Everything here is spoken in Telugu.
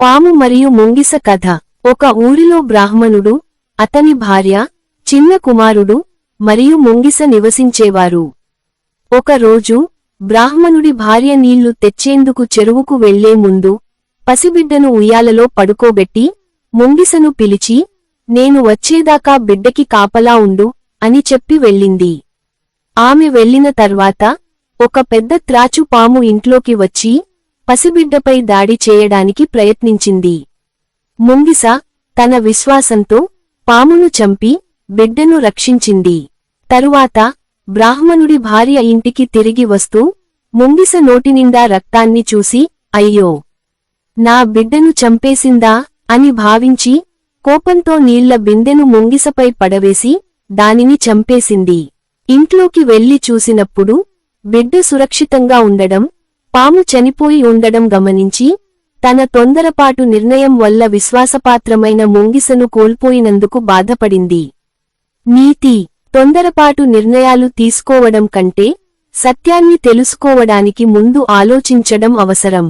పాము మరియు ముంగిస కథ. ఒక ఊరిలో బ్రాహ్మణుడు, అతని భార్య, చిన్న కుమారుడు మరియు ముంగిస నివసించేవారు. ఒకరోజు బ్రాహ్మణుడి భార్య నీళ్లు తెచ్చేందుకు చెరువుకు వెళ్లే ముందు పసిబిడ్డను ఉయ్యాలలో పడుకోబెట్టి ముంగిసను పిలిచి, నేను వచ్చేదాకా బిడ్డకి కాపలా ఉండు అని చెప్పి వెళ్ళింది. ఆమె వెళ్లిన తర్వాత ఒక పెద్ద త్రాచు పాము ఇంట్లోకి వచ్చి పసిబిడ్డపై దాడి చేయడానికి ప్రయత్నించింది. ముంగిస తన విశ్వాసంతో పామును చంపి బిడ్డను రక్షించింది. తరువాత బ్రాహ్మణుడి భార్య ఇంటికి తిరిగి వస్తూ ముంగిస నోటినిండా రక్తాన్ని చూసి, అయ్యో, నా బిడ్డను చంపేసిందా అని భావించి కోపంతో నీళ్ల బిందెను ముంగిసపై పడవేసి దానిని చంపేసింది. ఇంట్లోకి వెళ్లి చూసినప్పుడు బిడ్డ సురక్షితంగా ఉండడం, పాము చనిపోయి ఉండడం గమనించి తన తొందరపాటు నిర్ణయం వల్ల విశ్వాసపాత్రమైన ముంగిసను కోల్పోయినందుకు బాధపడింది. నీతి: తొందరపాటు నిర్ణయాలు తీసుకోవడం కంటే సత్యాన్ని తెలుసుకోవడానికి ముందు ఆలోచించడం అవసరం.